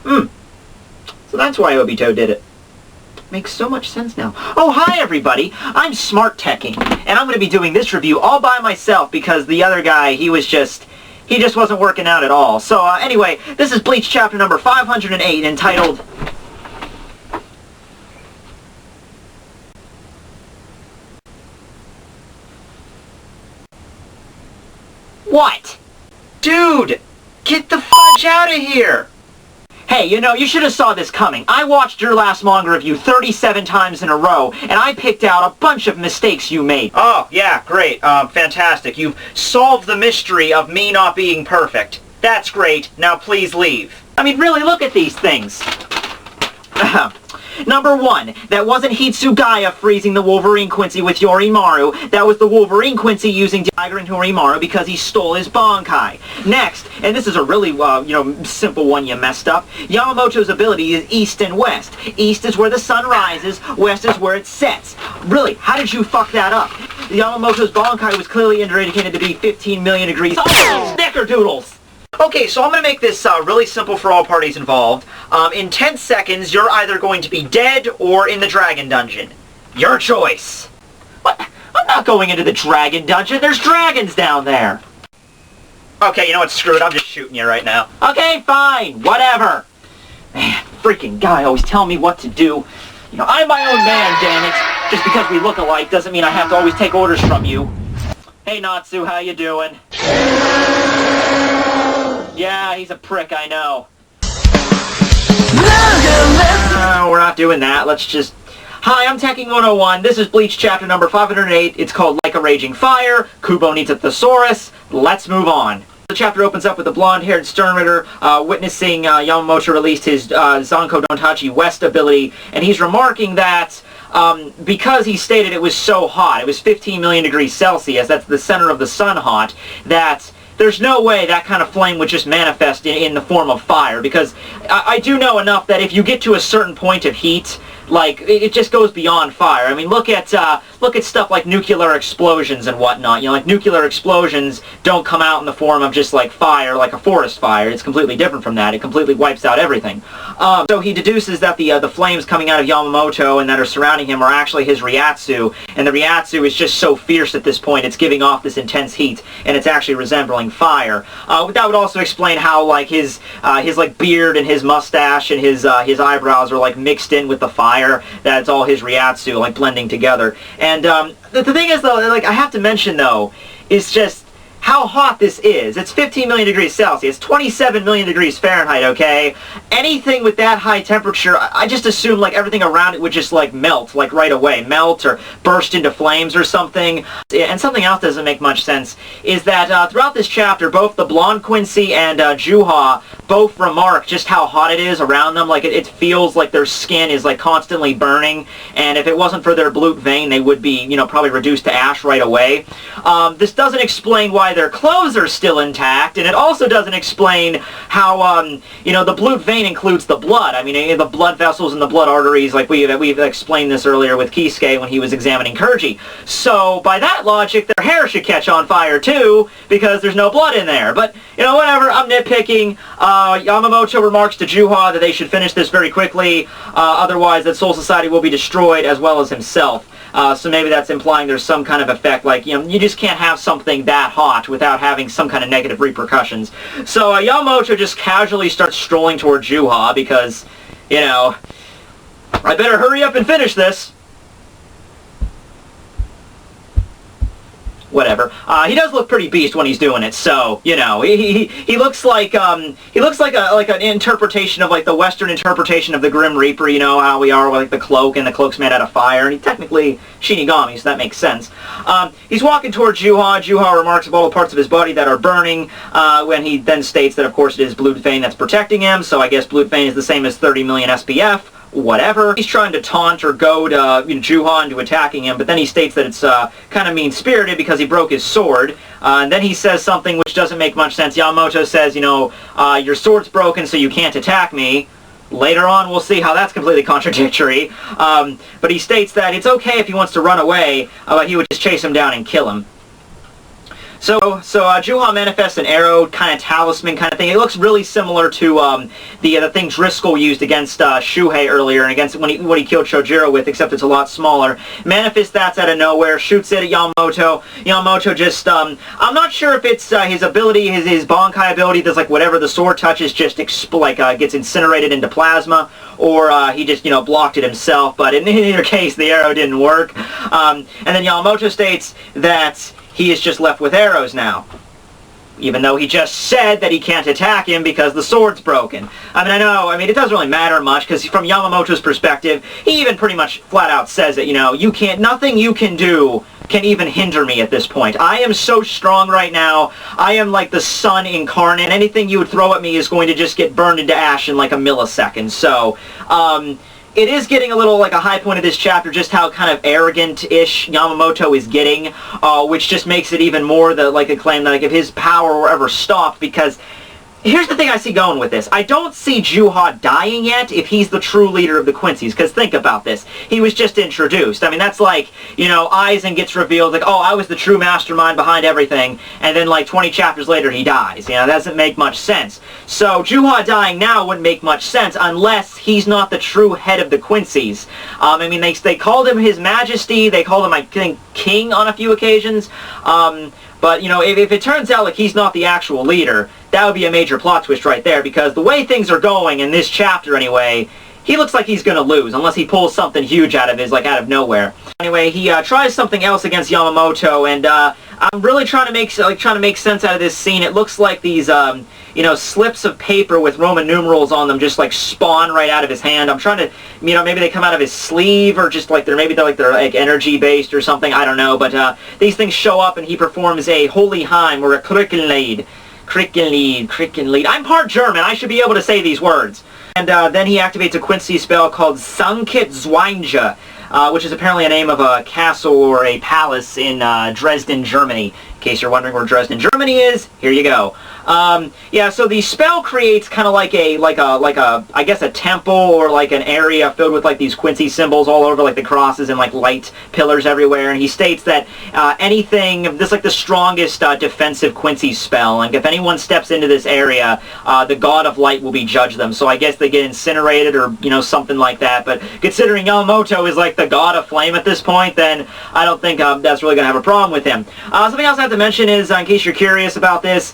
So that's why Obito did it. Makes so much sense now. Oh, hi everybody! I'm Smart Tekking, and I'm going to be doing this review all by myself because the other guy, he just wasn't working out at all. So, anyway, this is Bleach chapter number 508, entitled... What? Dude! Get the fudge out of here! Hey, you know, you should have saw this coming. I watched your last manga review 37 times in a row, and I picked out a bunch of mistakes you made. Oh, yeah, great. Fantastic. You've solved the mystery of me not being perfect. That's great. Now please leave. I mean, really, look at these things. Number 1, that wasn't Hitsugaya freezing the Wolverine Quincy with Yorimaru. That was the Wolverine Quincy using Dagger and Yorimaru because he stole his Bankai. Next, and this is a really, simple one you messed up, Yamamoto's ability is East and West. East is where the sun rises, West is where it sets. Really, how did you fuck that up? Yamamoto's Bankai was clearly indicated to be 15 million degrees. Oh, snickerdoodles! Okay, so I'm going to make this really simple for all parties involved. In 10 seconds, you're either going to be dead or in the Dragon Dungeon. Your choice. What? I'm not going into the Dragon Dungeon. There's dragons down there. Okay, you know what? Screw it. I'm just shooting you right now. Okay, fine. Whatever. Man, freaking guy always telling me what to do. You know, I'm my own man, damn it. Just because we look alike doesn't mean I have to always take orders from you. Hey, Natsu, how you doing? Yeah, he's a prick, I know. We're not doing that. Let's just... Hi, I'm Tekking101. This is Bleach chapter number 508. It's called Like a Raging Fire. Kubo needs a thesaurus. Let's move on. The chapter opens up with the blonde-haired Stern Ritter witnessing Yamamoto released his Zanko Dontachi West ability, and he's remarking that because he stated it was so hot, it was 15 million degrees Celsius, that's the center of the sun hot, that there's no way that kind of flame would just manifest in the form of fire, because I do know enough that if you get to a certain point of heat, like, it just goes beyond fire. I mean, look at stuff like nuclear explosions and whatnot. You know, like, nuclear explosions don't come out in the form of just, like, fire, like a forest fire. It's completely different from that. It completely wipes out everything. So he deduces that the flames coming out of Yamamoto and that are surrounding him are actually his Ryatsu, and the Ryatsu is just so fierce at this point, it's giving off this intense heat, and it's actually resembling fire. That would also explain how, like, his like, beard and his mustache and his eyebrows are, like, mixed in with the fire. That's all his Ryatsu, like, blending together. And the thing is, though, like, I have to mention, though, is just how hot this is. It's 15 million degrees Celsius, 27 million degrees Fahrenheit, okay? Anything with that high temperature, I just assume, like, everything around it would just, like, melt, like, right away. Melt or burst into flames or something. And something else that doesn't make much sense is that throughout this chapter, both the blonde Quincy and Juha both remark just how hot it is around them. Like, it feels like their skin is, like, constantly burning, and if it wasn't for their blue vein, they would be, you know, probably reduced to ash right away. This doesn't explain why their clothes are still intact, and it also doesn't explain how, you know, the blue vein includes the blood. I mean, the blood vessels and the blood arteries, like we've explained this earlier with Kisuke when he was examining Kurji. So, by that logic, their hair should catch on fire too, because there's no blood in there. But, you know, whatever, I'm nitpicking. Yamamoto remarks to Juha that they should finish this very quickly, otherwise that Soul Society will be destroyed as well as himself. So maybe that's implying there's some kind of effect, like, you know, you just can't have something that hot without having some kind of negative repercussions. So Yamamoto just casually starts strolling toward Juha because, you know, I better hurry up and finish this. Whatever. He does look pretty beast when he's doing it, so, you know, he looks like an interpretation of, like, the Western interpretation of the Grim Reaper, you know, how we are with, like, the cloak, and the cloak's made out of fire, and he's technically Shinigami, so that makes sense. He's walking towards Juha. Juha remarks about all the parts of his body that are burning, when he then states that, of course, it is Blue Vein that's protecting him, so I guess Blue Vein is the same as 30 million SPF. Whatever. He's trying to taunt or goad Juha into attacking him, but then he states that it's kind of mean-spirited because he broke his sword. And then he says something which doesn't make much sense. Yamamoto says, you know, your sword's broken so you can't attack me. Later on, we'll see how that's completely contradictory. But he states that it's okay if he wants to run away, but he would just chase him down and kill him. So Juha manifests an arrow, kind of talisman kind of thing. It looks really similar to the thing Driscoll used against Shuhei earlier, and against what he killed Shojiro with, except it's a lot smaller. Manifests that out of nowhere, shoots it at Yamamoto. Yamamoto just, I'm not sure if it's his ability, his Bankai ability, does like whatever the sword touches just gets incinerated into plasma, or he just, blocked it himself, but in either case, the arrow didn't work. And then Yamamoto states that he is just left with arrows now, even though he just said that he can't attack him because the sword's broken. I mean, it doesn't really matter much, because from Yamamoto's perspective, he even pretty much flat out says it, nothing you can do can even hinder me at this point. I am so strong right now. I am like the sun incarnate. Anything you would throw at me is going to just get burned into ash in like a millisecond. So, it is getting a little like a high point of this chapter, just how kind of arrogant-ish Yamamoto is getting, which just makes it even more a claim that if his power were ever stopped, because here's the thing I see going with this. I don't see Juha dying yet if he's the true leader of the Quincy's, because think about this. He was just introduced. I mean, that's like, Aizen gets revealed, like, oh, I was the true mastermind behind everything, and then like 20 chapters later he dies. That doesn't make much sense. So Juha dying now wouldn't make much sense unless he's not the true head of the Quincy's. I mean, they called him His Majesty, they called him, I think, King on a few occasions, but, if it turns out like he's not the actual leader, that would be a major plot twist right there, because the way things are going in this chapter anyway, he looks like he's going to lose, unless he pulls something huge out of nowhere. Anyway, he tries something else against Yamamoto, and I'm really trying to make sense out of this scene. It looks like these, slips of paper with Roman numerals on them just like spawn right out of his hand. I'm trying to, maybe they come out of his sleeve, or just like they're energy based or something. I don't know, but these things show up, and he performs a holy hymn or a Krickenlied. I'm part German. I should be able to say these words. And then he activates a Quincy spell called Sankit Zweinja, which is apparently a name of a castle or a palace in Dresden, Germany. In case you're wondering where Dresden, Germany is, here you go. So the spell creates kind of like I guess a temple, or like an area filled with like these Quincy symbols all over, like the crosses and like light pillars everywhere. And he states that this is like the strongest defensive Quincy spell, and if anyone steps into this area, the God of Light will be judged them. So I guess they get incinerated, or something like that. But considering Yamamoto is like the God of Flame at this point, then I don't think that's really going to have a problem with him. Something else I have to mention is, in case you're curious about this,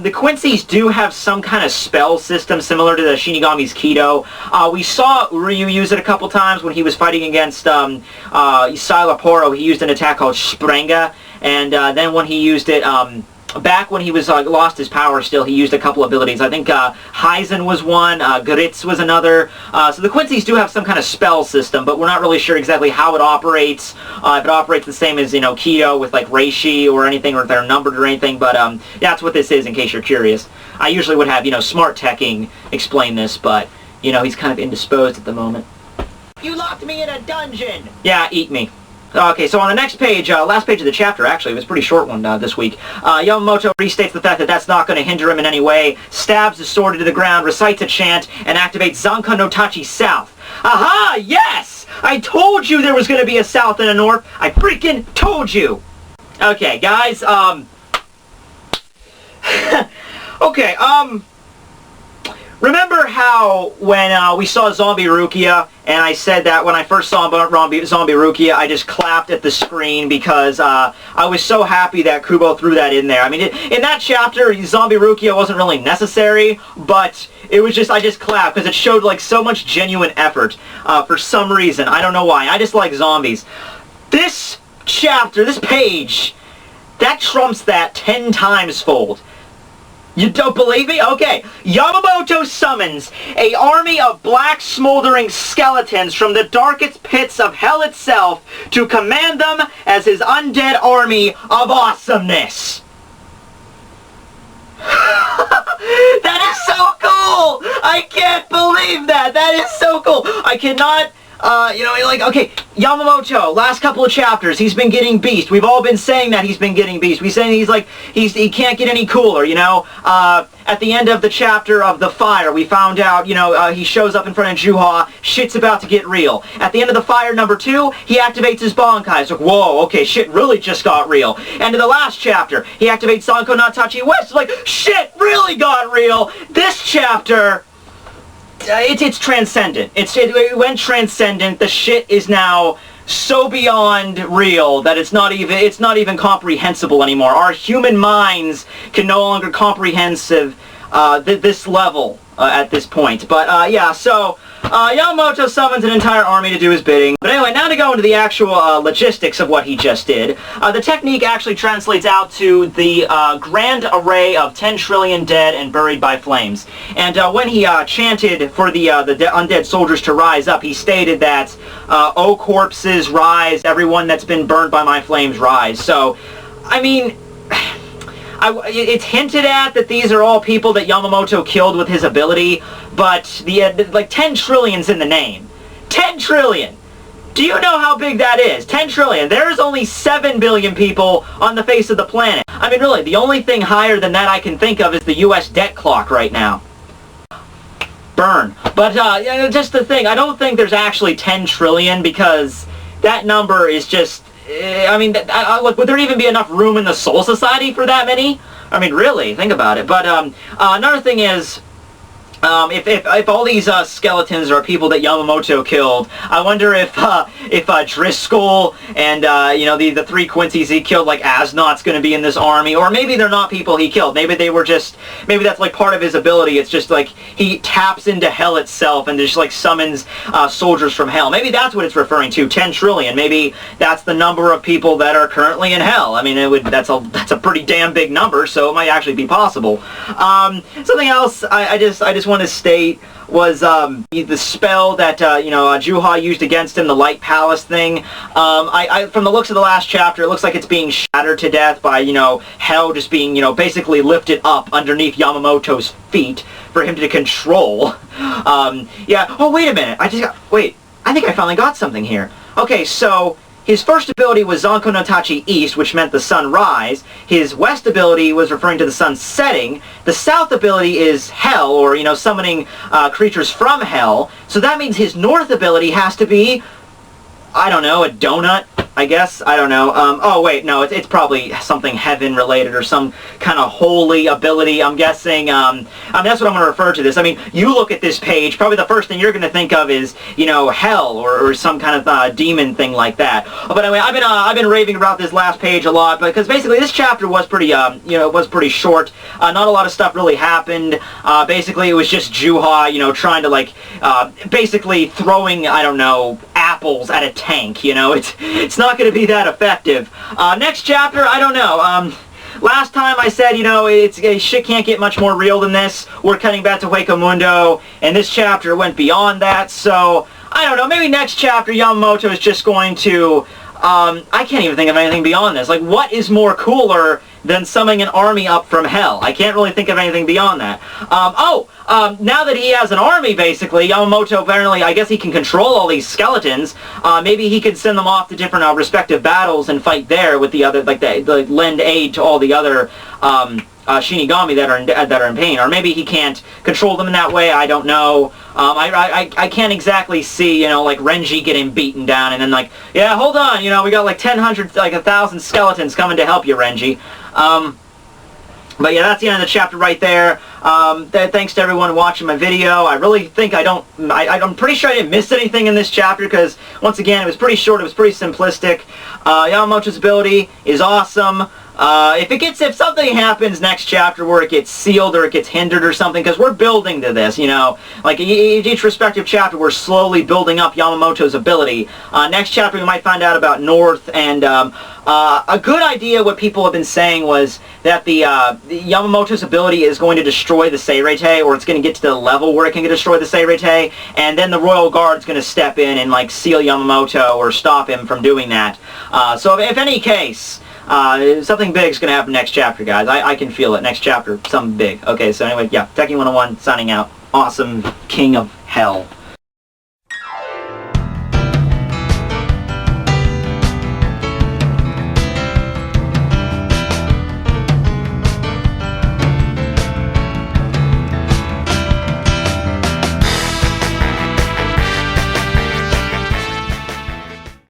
the Quincy's do have some kind of spell system similar to the Shinigami's Kido. We saw Uryu use it a couple times when he was fighting against Sailaporo. He used an attack called Sprenga, and then when he used it, back when he was lost his power still, he used a couple abilities. I think Heizen was one, Gritz was another. So the Quincy's do have some kind of spell system, but we're not really sure exactly how it operates. If it operates the same as, Kido with like Reishi or anything, or if they're numbered or anything, but that's what this is in case you're curious. I usually would have, Smart Tekking explain this, but, he's kind of indisposed at the moment. You locked me in a dungeon! Yeah, eat me. Okay, so on the next page, last page of the chapter, actually, it was a pretty short one this week, Yamamoto restates the fact that that's not going to hinder him in any way, stabs his sword into the ground, recites a chant, and activates Zanka no Tachi South. Aha! Yes! I told you there was going to be a south and a north. I freaking told you! Okay, guys, okay, remember how when we saw Zombie Rukia, and I said that when I first saw Zombie Rukia, I just clapped at the screen because I was so happy that Kubo threw that in there. I mean, in that chapter, Zombie Rukia wasn't really necessary, but it was just, I just clapped because it showed like so much genuine effort for some reason. I don't know why. I just like zombies. This chapter, this page, that trumps that 10 times fold. You don't believe me? Okay. Yamamoto summons an army of black smoldering skeletons from the darkest pits of hell itself to command them as his undead army of awesomeness. That is so cool! I can't believe that! That is so cool! I cannot like, okay, Yamamoto, last couple of chapters, he's been getting beast. We've all been saying that he's been getting beast. We're saying he can't get any cooler, you know? At the end of the chapter of the fire, we found out, he shows up in front of Juha, shit's about to get real. At the end of the fire number 2, he activates his Bankai. It's like, whoa, okay, shit really just got real. End of the last chapter, he activates Sanko Natachi West. It's like, shit really got real. This chapter... It's transcendent. It went transcendent. The shit is now so beyond real that it's not even comprehensible anymore. Our human minds can no longer comprehend this level at this point. But yeah, so Yamamoto summons an entire army to do his bidding. But anyway, now to go into the actual logistics of what he just did. The technique actually translates out to the grand array of 10 trillion dead and buried by flames. And when he chanted for the undead soldiers to rise up, he stated that, "O corpses, rise, everyone that's been burned by my flames, rise." So, I mean... it's hinted at that these are all people that Yamamoto killed with his ability, but like 10 trillion's in the name. 10 trillion! Do you know how big that is? 10 trillion. There's only 7 billion people on the face of the planet. I mean, really, the only thing higher than that I can think of is the US debt clock right now. Burn. But, just the thing, I don't think there's actually 10 trillion because that number is just... I mean, look, would there even be enough room in the Soul Society for that many? I mean, really, think about it. But another thing is, if all these skeletons are people that Yamamoto killed, I wonder if Driscoll and the 3 Quincy's he killed, like Asnot's going to be in this army, or maybe they're not people he killed. Maybe they were just, maybe that's like part of his ability. It's just like he taps into hell itself and just like summons soldiers from hell. Maybe that's what it's referring to. 10 trillion. Maybe that's the number of people that are currently in hell. I mean, that's a pretty damn big number, so it might actually be possible. Something else I just want to state was the spell that Juha used against him, the Light Palace thing. From the looks of the last chapter, it looks like it's being shattered to death by hell just being basically lifted up underneath Yamamoto's feet for him to control. Yeah. Oh, wait a minute. I think I finally got something here. Okay, so his first ability was Zanko no Tachi East, which meant the sun rise. His west ability was referring to the sun setting. The south ability is hell, or, summoning creatures from hell. So that means his north ability has to be, I don't know, a donut, I guess. I don't know. Oh, wait, no, it's probably something heaven-related or some kind of holy ability, I'm guessing. That's what I'm going to refer to this. I mean, you look at this page, probably the first thing you're going to think of is, hell or some kind of demon thing like that. But anyway, I've been raving about this last page a lot because basically this chapter was pretty, was pretty short. Not a lot of stuff really happened. Basically, it was just Juha, trying to, basically throwing, I don't know, apples at a tank, It's not going to be that effective. Next chapter, I don't know. Last time I said, shit can't get much more real than this. We're cutting back to Hueco Mundo, and this chapter went beyond that, so I don't know. Maybe next chapter Yamamoto is just going to... I can't even think of anything beyond this. Like, what is more cooler than summoning an army up from hell? I can't really think of anything beyond that. Now that he has an army, basically, Yamamoto apparently, I guess he can control all these skeletons. Maybe he could send them off to different respective battles and fight there with the other, lend aid to all the other Shinigami that are in pain. Or maybe he can't control them in that way. I don't know. I can't exactly see, like Renji getting beaten down and then yeah, hold on, we got 1,000 skeletons coming to help you, Renji. But yeah, that's the end of the chapter right there. Thanks to everyone watching my video. I really think I'm pretty sure I didn't miss anything in this chapter because, once again, it was pretty short, it was pretty simplistic. Yamamoto's ability is awesome. If something happens next chapter where it gets sealed or it gets hindered or something, because we're building to this, each respective chapter we're slowly building up Yamamoto's ability. Next chapter we might find out about North, and a good idea what people have been saying was that the Yamamoto's ability is going to destroy the Seirete, or it's going to get to the level where it can destroy the Seirete, and then the Royal Guard's going to step in and seal Yamamoto or stop him from doing that. So if any case... something big's gonna happen next chapter, guys. I can feel it. Next chapter, something big. Okay, so anyway, yeah, Tekking101 signing out. Awesome King of Hell.